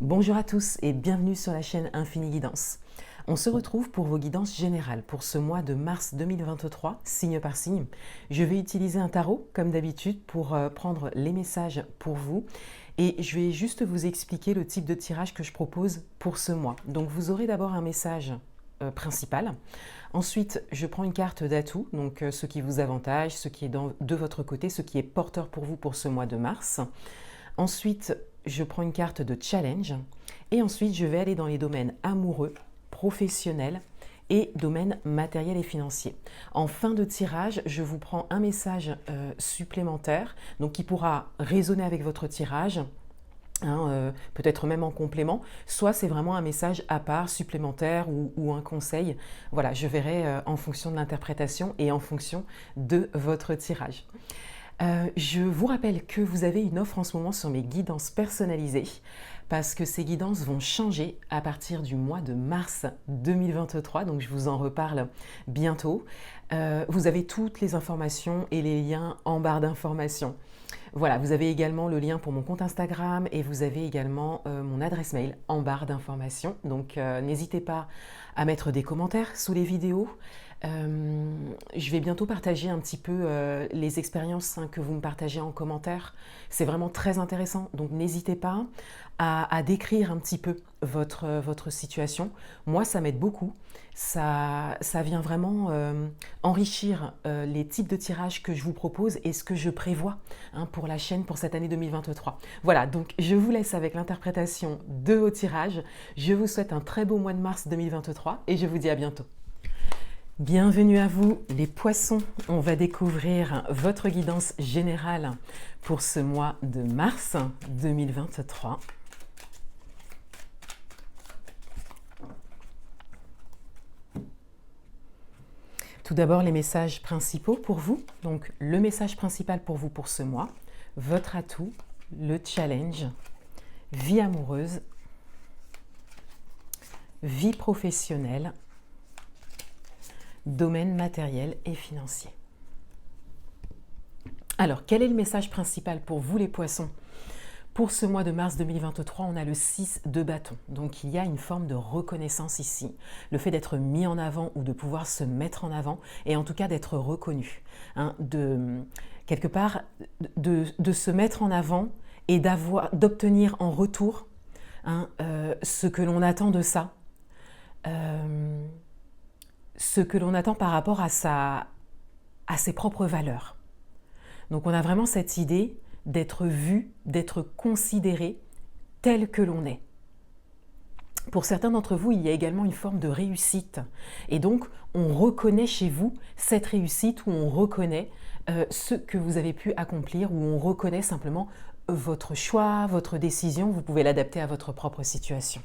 Bonjour à tous et bienvenue sur la chaîne Infini Guidance. On se retrouve pour vos guidances générales pour ce mois de mars 2023, signe par signe. Je vais utiliser un tarot, comme d'habitude, pour prendre les messages pour vous. Et je vais juste vous expliquer le type de tirage que je propose pour ce mois. Donc vous aurez d'abord un message principal. Ensuite, je prends une carte d'atout, donc ce qui vous avantage, ce qui est de votre côté, ce qui est porteur pour vous pour ce mois de mars. Ensuite, je prends une carte de challenge et ensuite je vais aller dans les domaines amoureux, professionnels et domaines matériels et financiers. En fin de tirage, je vous prends un message supplémentaire donc qui pourra résonner avec votre tirage. Peut-être même en complément, soit c'est vraiment un message à part, supplémentaire ou un conseil. Voilà, je verrai en fonction de l'interprétation et en fonction de votre tirage. Je vous rappelle que vous avez une offre en ce moment sur mes guidances personnalisées parce que ces guidances vont changer à partir du mois de mars 2023, donc je vous en reparle bientôt. Vous avez toutes les informations et les liens en barre d'informations. Voilà, vous avez également le lien pour mon compte Instagram et vous avez également mon adresse mail en barre d'informations. Donc n'hésitez pas à mettre des commentaires sous les vidéos. Je vais bientôt partager un petit peu les expériences que vous me partagez en commentaire. C'est vraiment très intéressant, donc n'hésitez pas à décrire un petit peu votre situation. Moi, ça m'aide beaucoup. Ça vient vraiment enrichir les types de tirages que je vous propose et ce que je prévois pour la chaîne pour cette année 2023. Voilà, donc je vous laisse avec l'interprétation de vos tirages. Je vous souhaite un très beau mois de mars 2023 et je vous dis à bientôt. Bienvenue à vous les poissons, on va découvrir votre guidance générale pour ce mois de mars 2023. Tout d'abord les messages principaux pour vous, donc le message principal pour vous pour ce mois, votre atout, le challenge, vie amoureuse, vie professionnelle, domaine matériel et financier. Alors, quel est le message principal pour vous les poissons? Pour ce mois de mars 2023, on a le 6 de bâton. Donc, il y a une forme de reconnaissance ici. Le fait d'être mis en avant ou de pouvoir se mettre en avant et en tout cas d'être reconnu. Quelque part, de se mettre en avant et d'obtenir en retour ce que l'on attend de ça. Ce que l'on attend par rapport à ses propres valeurs. Donc on a vraiment cette idée d'être vu, d'être considéré tel que l'on est. Pour certains d'entre vous, il y a également une forme de réussite. Et donc, on reconnaît chez vous cette réussite où on reconnaît ce que vous avez pu accomplir, où on reconnaît simplement votre choix, votre décision. Vous pouvez l'adapter à votre propre situation.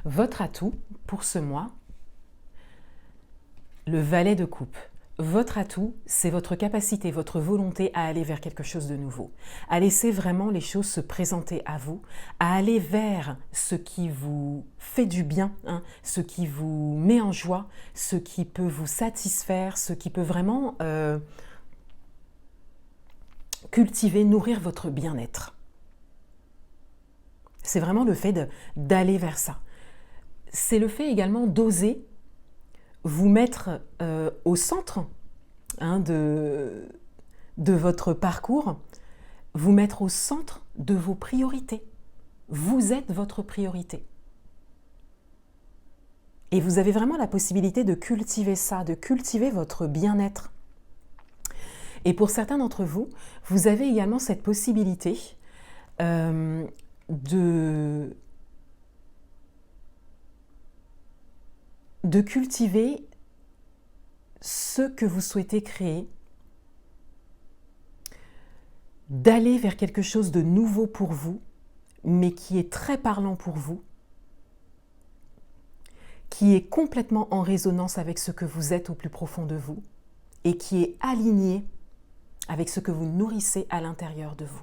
Votre atout pour ce mois, le valet de coupe. Votre atout, c'est votre capacité, votre volonté à aller vers quelque chose de nouveau, à laisser vraiment les choses se présenter à vous, à aller vers ce qui vous fait du bien, ce qui vous met en joie, ce qui peut vous satisfaire, ce qui peut vraiment cultiver, nourrir votre bien-être. C'est vraiment le fait d'aller vers ça. C'est le fait également d'oser vous mettre au centre de votre parcours, vous mettre au centre de vos priorités. Vous êtes votre priorité. Et vous avez vraiment la possibilité de cultiver ça, de cultiver votre bien-être. Et pour certains d'entre vous, vous avez également cette possibilité de cultiver ce que vous souhaitez créer, d'aller vers quelque chose de nouveau pour vous, mais qui est très parlant pour vous, qui est complètement en résonance avec ce que vous êtes au plus profond de vous et qui est aligné avec ce que vous nourrissez à l'intérieur de vous.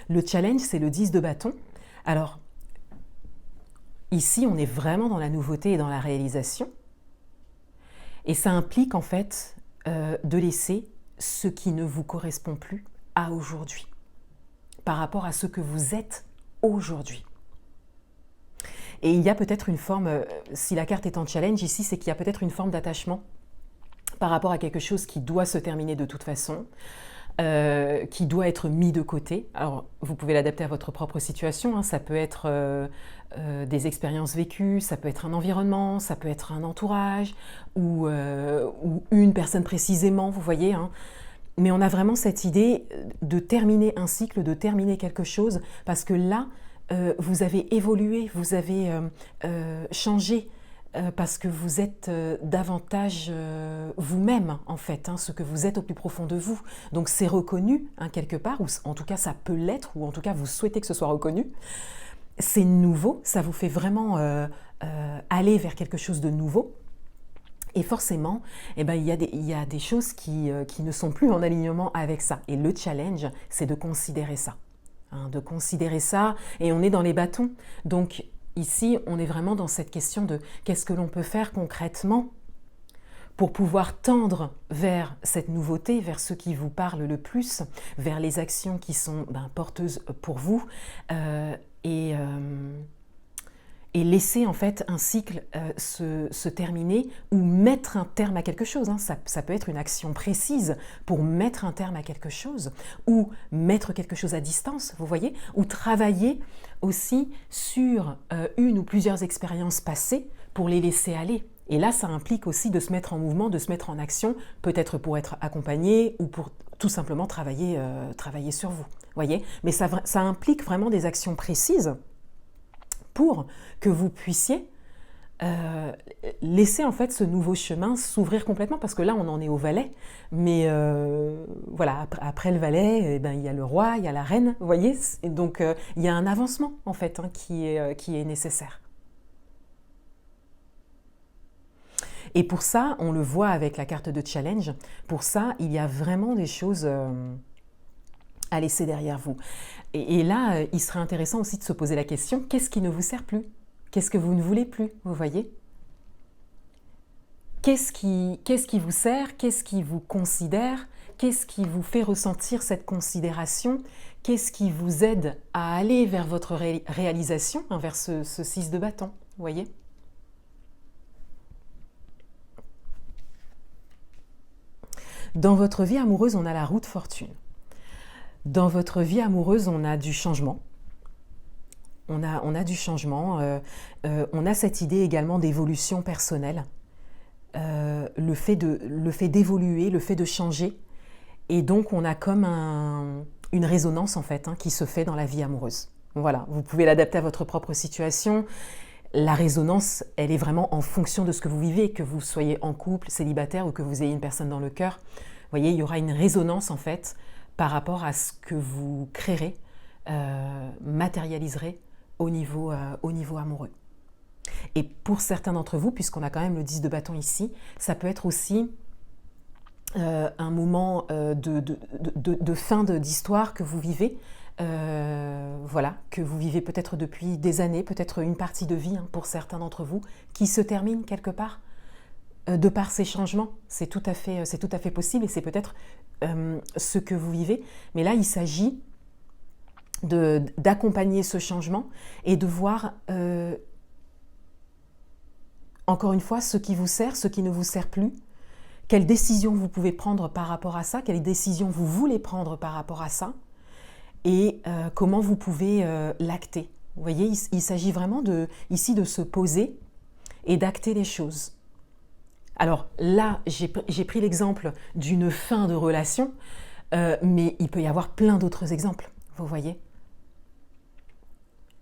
Le challenge, c'est le 10 de bâton. Alors, ici, on est vraiment dans la nouveauté et dans la réalisation. Et ça implique en fait de laisser ce qui ne vous correspond plus à aujourd'hui, par rapport à ce que vous êtes aujourd'hui. Et il y a peut-être une forme, si la carte est en challenge ici, c'est qu'il y a peut-être une forme d'attachement par rapport à quelque chose qui doit se terminer de toute façon, qui doit être mis de côté. Alors, vous pouvez l'adapter à votre propre situation, hein. Ça peut être des expériences vécues, ça peut être un environnement, ça peut être un entourage, ou une personne précisément, vous voyez, hein. Mais on a vraiment cette idée de terminer un cycle, de terminer quelque chose, parce que là, vous avez évolué, vous avez changé, parce que vous êtes davantage vous-même, en fait, hein, ce que vous êtes au plus profond de vous. Donc c'est reconnu, hein, quelque part, ou en tout cas ça peut l'être, ou en tout cas vous souhaitez que ce soit reconnu. C'est nouveau, ça vous fait vraiment aller vers quelque chose de nouveau. Et forcément, eh ben, il y a des choses qui ne sont plus en alignement avec ça. Et le challenge, c'est de considérer ça. Hein, de considérer ça, et on est dans les bâtons. Donc ici, on est vraiment dans cette question de qu'est-ce que l'on peut faire concrètement pour pouvoir tendre vers cette nouveauté, vers ce qui vous parle le plus, vers les actions qui sont porteuses pour vous, et laisser en fait un cycle se terminer ou mettre un terme à quelque chose. Hein. Ça peut être une action précise pour mettre un terme à quelque chose, ou mettre quelque chose à distance, vous voyez, ou travailler aussi sur une ou plusieurs expériences passées pour les laisser aller. Et là, ça implique aussi de se mettre en mouvement, de se mettre en action, peut-être pour être accompagné ou pour tout simplement travailler sur vous, voyez. Mais ça implique vraiment des actions précises pour que vous puissiez laisser en fait ce nouveau chemin s'ouvrir complètement, parce que là on en est au valet, mais voilà, après le valet, eh ben, il y a le roi, il y a la reine, vous voyez, et donc il y a un avancement en fait, hein, qui est nécessaire. Et pour ça, on le voit avec la carte de challenge, pour ça il y a vraiment des choses à laisser derrière vous. Et là, il serait intéressant aussi de se poser la question, qu'est-ce qui ne vous sert plus? Qu'est-ce que vous ne voulez plus? Vous voyez? Qu'est-ce qui vous sert? Qu'est-ce qui vous considère? Qu'est-ce qui vous fait ressentir cette considération? Qu'est-ce qui vous aide à aller vers votre réalisation, hein, vers ce 6 de bâton? Vous voyez? Dans votre vie amoureuse, on a la roue de fortune. Dans votre vie amoureuse, on a du changement. On a du changement. On a cette idée également d'évolution personnelle. Le fait d'évoluer, le fait de changer. Et donc, on a comme une résonance, en fait, hein, qui se fait dans la vie amoureuse. Voilà, vous pouvez l'adapter à votre propre situation. La résonance, elle est vraiment en fonction de ce que vous vivez, que vous soyez en couple, célibataire ou que vous ayez une personne dans le cœur. Vous voyez, il y aura une résonance, en fait, par rapport à ce que vous créerez, matérialiserez au niveau amoureux. Et pour certains d'entre vous, puisqu'on a quand même le 10 de bâton ici, ça peut être aussi un moment de fin d'histoire que vous vivez, voilà, que vous vivez peut-être depuis des années, peut-être une partie de vie, hein, pour certains d'entre vous, qui se termine quelque part. De par ces changements, c'est tout à fait possible, et c'est peut-être ce que vous vivez. Mais là, il s'agit d'accompagner ce changement et de voir, encore une fois, ce qui vous sert, ce qui ne vous sert plus, quelles décisions vous pouvez prendre par rapport à ça, quelles décisions vous voulez prendre par rapport à ça, et comment vous pouvez l'acter. Vous voyez, il s'agit vraiment ici de se poser et d'acter les choses. Alors là, j'ai pris l'exemple d'une fin de relation, mais il peut y avoir plein d'autres exemples, vous voyez.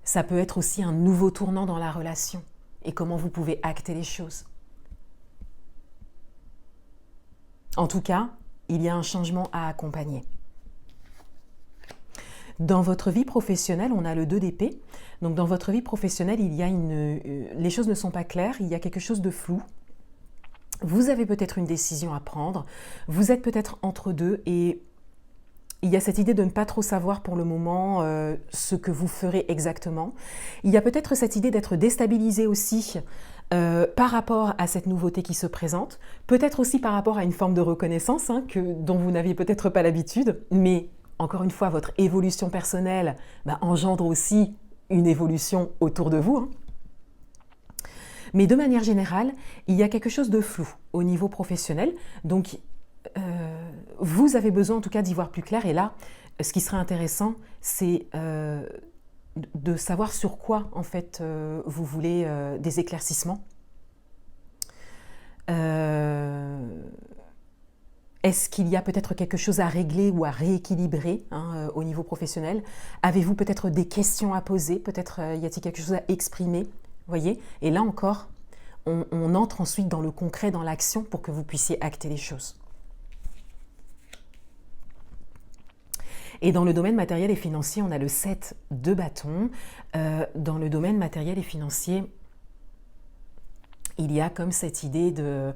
Ça peut être aussi un nouveau tournant dans la relation et comment vous pouvez acter les choses. En tout cas, il y a un changement à accompagner. Dans votre vie professionnelle, on a le 2 d'épée. Donc dans votre vie professionnelle, les choses ne sont pas claires, il y a quelque chose de flou. Vous avez peut-être une décision à prendre, vous êtes peut-être entre deux, et il y a cette idée de ne pas trop savoir pour le moment ce que vous ferez exactement. Il y a peut-être cette idée d'être déstabilisé aussi par rapport à cette nouveauté qui se présente, peut-être aussi par rapport à une forme de reconnaissance dont vous n'aviez peut-être pas l'habitude, mais encore une fois, votre évolution personnelle engendre aussi une évolution autour de vous. Mais de manière générale, il y a quelque chose de flou au niveau professionnel, donc vous avez besoin en tout cas d'y voir plus clair, et là, ce qui serait intéressant, c'est de savoir sur quoi en fait vous voulez des éclaircissements. Est-ce qu'il y a peut-être quelque chose à régler ou à rééquilibrer au niveau professionnel? Avez-vous peut-être des questions à poser? Peut-être y a-t-il quelque chose à exprimer? Voyez? Et là encore, on entre ensuite dans le concret, dans l'action, pour que vous puissiez acter les choses. Et dans le domaine matériel et financier, on a le 7 de bâton. Dans le domaine matériel et financier, il y a comme cette idée de...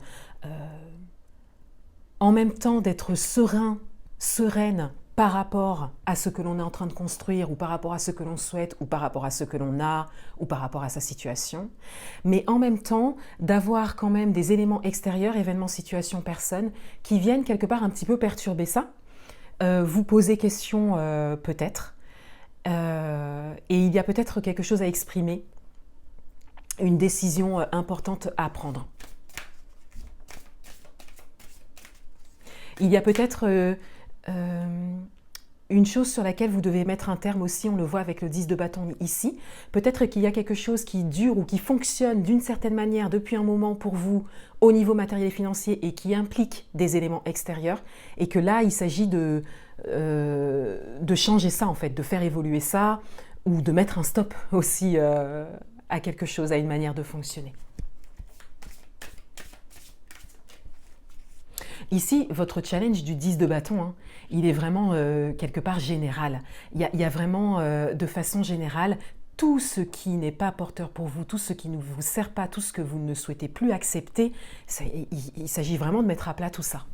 en même temps d'être serein, sereine par rapport à ce que l'on est en train de construire, ou par rapport à ce que l'on souhaite, ou par rapport à ce que l'on a, ou par rapport à sa situation, mais en même temps d'avoir quand même des éléments extérieurs, événements, situations, personnes, qui viennent quelque part un petit peu perturber ça, vous poser question peut-être, et il y a peut-être quelque chose à exprimer, une décision importante à prendre. Il y a peut-être une chose sur laquelle vous devez mettre un terme aussi, on le voit avec le 10 de bâton ici. Peut-être qu'il y a quelque chose qui dure ou qui fonctionne d'une certaine manière depuis un moment pour vous au niveau matériel et financier et qui implique des éléments extérieurs, et que là, il s'agit de changer ça en fait, de faire évoluer ça, ou de mettre un stop aussi à quelque chose, à une manière de fonctionner. Ici, votre challenge du 10 de bâton, il est vraiment quelque part général. Il y a vraiment, de façon générale, tout ce qui n'est pas porteur pour vous, tout ce qui ne vous sert pas, tout ce que vous ne souhaitez plus accepter, il s'agit vraiment de mettre à plat tout ça.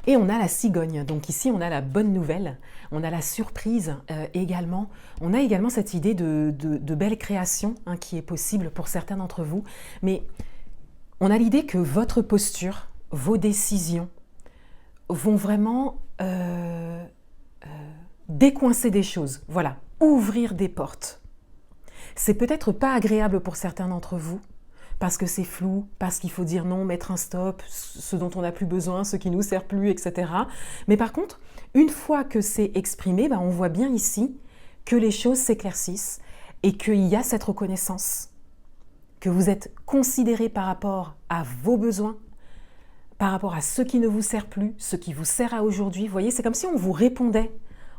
Et on a la cigogne, donc ici on a la bonne nouvelle, on a la surprise également, on a également cette idée de belle création qui est possible pour certains d'entre vous, mais on a l'idée que votre posture, vos décisions vont vraiment décoincer des choses, voilà, ouvrir des portes. C'est peut-être pas agréable pour certains d'entre vous, parce que c'est flou, parce qu'il faut dire non, mettre un stop, ce dont on n'a plus besoin, ce qui ne nous sert plus, etc. Mais par contre, une fois que c'est exprimé, on voit bien ici que les choses s'éclaircissent et qu'il y a cette reconnaissance, que vous êtes considéré par rapport à vos besoins, par rapport à ce qui ne vous sert plus, ce qui vous sert à aujourd'hui. Vous voyez, c'est comme si on vous répondait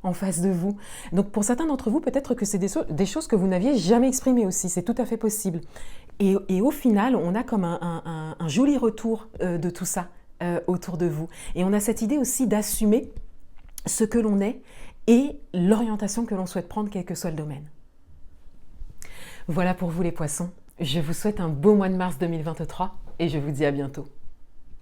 en face de vous. Donc pour certains d'entre vous, peut-être que c'est des choses que vous n'aviez jamais exprimées aussi, c'est tout à fait possible. Et au final, on a comme un joli retour de tout ça autour de vous. Et on a cette idée aussi d'assumer ce que l'on est et l'orientation que l'on souhaite prendre, quel que soit le domaine. Voilà pour vous les poissons. Je vous souhaite un beau mois de mars 2023 et je vous dis à bientôt.